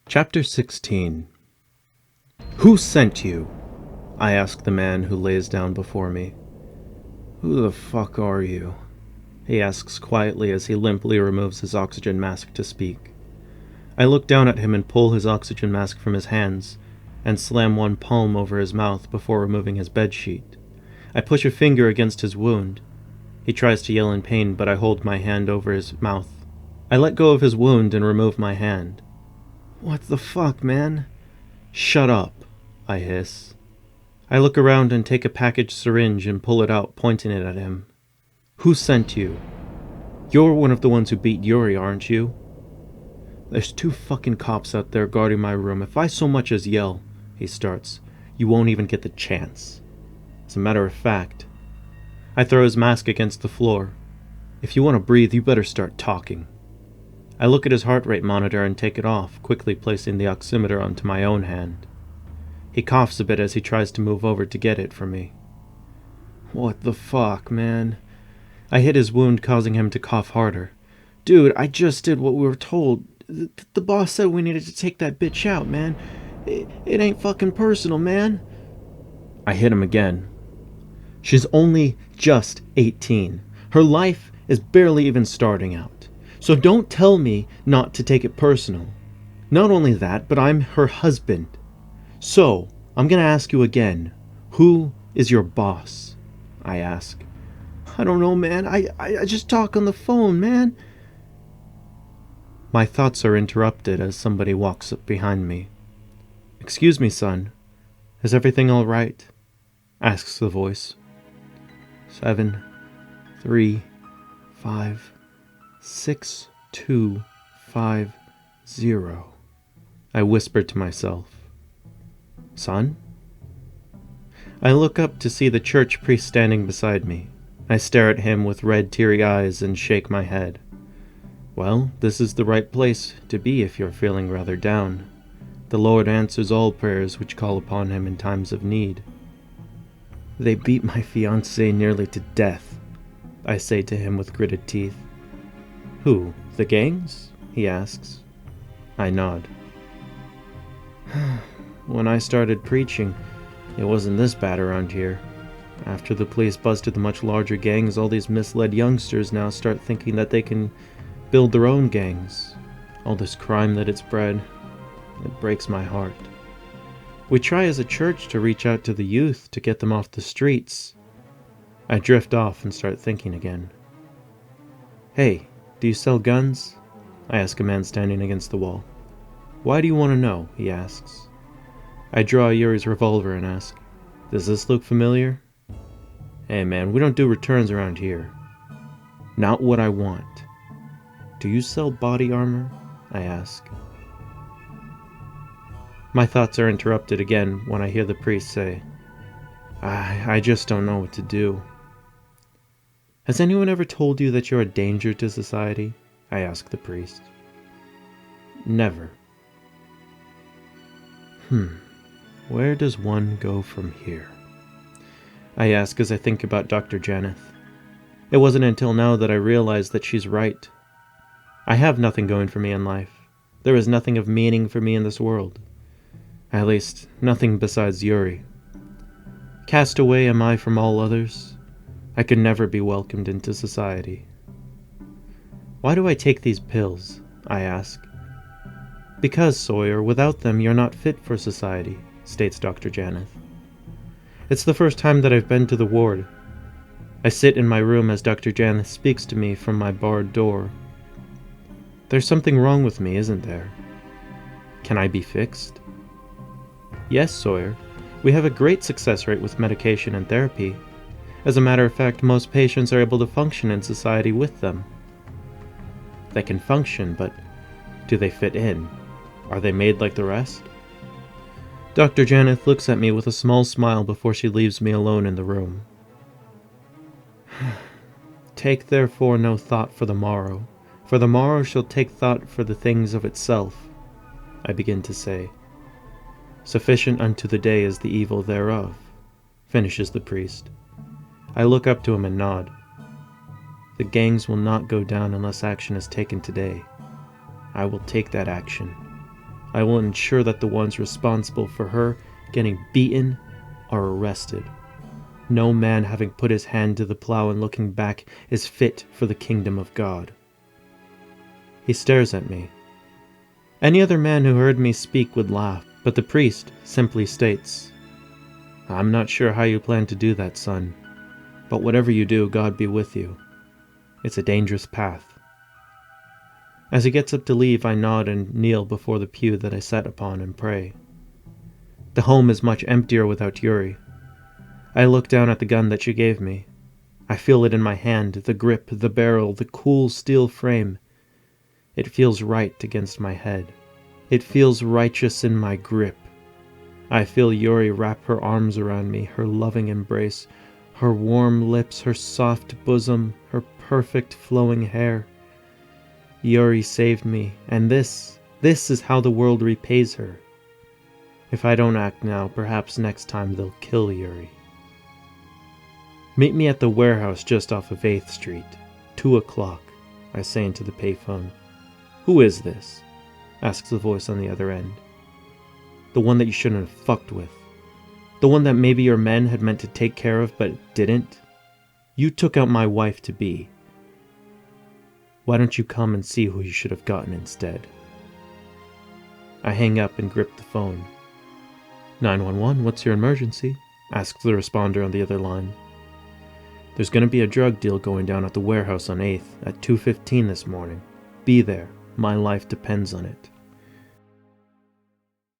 Chapter 16. Who sent you? I ask the man who lays down before me. Who the fuck are you? He asks quietly as he limply removes his oxygen mask to speak. I look down at him and pull his oxygen mask from his hands and slam one palm over his mouth before removing his bedsheet. I push a finger against his wound. He tries to yell in pain, but I hold my hand over his mouth. I let go of his wound and remove my hand. What the fuck, man? Shut up, I hiss. I look around and take a packaged syringe and pull it out, pointing it at him. Who sent you? You're one of the ones who beat Yuri, aren't you? There's 2 fucking cops out there guarding my room. If I so much as yell, he starts, you won't even get the chance. As a matter of fact, I throw his mask against the floor. If you want to breathe, you better start talking. I look at his heart rate monitor and take it off, quickly placing the oximeter onto my own hand. He coughs a bit as he tries to move over to get it from me. What the fuck, man? I hit his wound, causing him to cough harder. Dude, I just did what we were told. The boss said we needed to take that bitch out, man. It ain't fucking personal, man. I hit him again. She's only just 18. Her life is barely even starting out. So don't tell me not to take it personal. Not only that, but I'm her husband. So, I'm gonna ask you again. Who is your boss? I ask. I don't know, man. I just talk on the phone, man. My thoughts are interrupted as somebody walks up behind me. Excuse me, son. Is everything all right? Asks the voice. 7, 3, 5, 6, 2, 5, 0. I whispered to myself. Son? I look up to see the church priest standing beside me. I stare at him with red, teary eyes and shake my head. Well, this is the right place to be if you're feeling rather down. The Lord answers all prayers which call upon him in times of need. They beat my fiancée nearly to death, I say to him with gritted teeth. Who, the gangs? He asks. I nod. When I started preaching, it wasn't this bad around here. After the police busted the much larger gangs, all these misled youngsters now start thinking that they can build their own gangs. All this crime that it's bred, it breaks my heart. We try as a church to reach out to the youth to get them off the streets. I drift off and start thinking again. Hey, do you sell guns? I ask a man standing against the wall. Why do you want to know? He asks. I draw Yuri's revolver and ask, does this look familiar? Hey man, we don't do returns around here. Not what I want. Do you sell body armor? I ask. My thoughts are interrupted again when I hear the priest say, I just don't know what to do. Has anyone ever told you that you're a danger to society? I ask the priest. Never. Where does one go from here? I ask as I think about Dr. Janeth. It wasn't until now that I realized that she's right. I have nothing going for me in life. There is nothing of meaning for me in this world. At least, nothing besides Yuri. Cast away am I from all others. I could never be welcomed into society. Why do I take these pills? I ask. Because, Sawyer, without them you're not fit for society, states Dr. Janeth. It's the first time that I've been to the ward. I sit in my room as Dr. Janeth speaks to me from my barred door. There's something wrong with me, isn't there? Can I be fixed? Yes, Sawyer. We have a great success rate with medication and therapy. As a matter of fact, most patients are able to function in society with them. They can function, but do they fit in? Are they made like the rest? Dr. Janeth looks at me with a small smile before she leaves me alone in the room. Take therefore no thought for the morrow shall take thought for the things of itself, I begin to say. Sufficient unto the day is the evil thereof, finishes the priest. I look up to him and nod. The gangs will not go down unless action is taken today. I will take that action. I will ensure that the ones responsible for her getting beaten are arrested. No man having put his hand to the plow and looking back is fit for the kingdom of God. He stares at me. Any other man who heard me speak would laugh, but the priest simply states, "I'm not sure how you plan to do that, son, but whatever you do, God be with you. It's a dangerous path." As he gets up to leave, I nod and kneel before the pew that I sat upon and pray. The home is much emptier without Yuri. I look down at the gun that she gave me. I feel it in my hand, the grip, the barrel, the cool steel frame. It feels right against my head. It feels righteous in my grip. I feel Yuri wrap her arms around me, her loving embrace, her warm lips, her soft bosom, her perfect flowing hair. Yuri saved me, and this is how the world repays her. If I don't act now, perhaps next time they'll kill Yuri. Meet me at the warehouse just off of 8th Street, 2 o'clock, I say into the payphone. "Who is this?" asks the voice on the other end. "The one that you shouldn't have fucked with. The one that maybe your men had meant to take care of but didn't. You took out my wife-to-be. Why don't you come and see who you should have gotten instead?" I hang up and grip the phone. 911, what's your emergency? Asks the responder on the other line. "There's going to be a drug deal going down at the warehouse on 8th at 2:15 this morning. Be there. My life depends on it."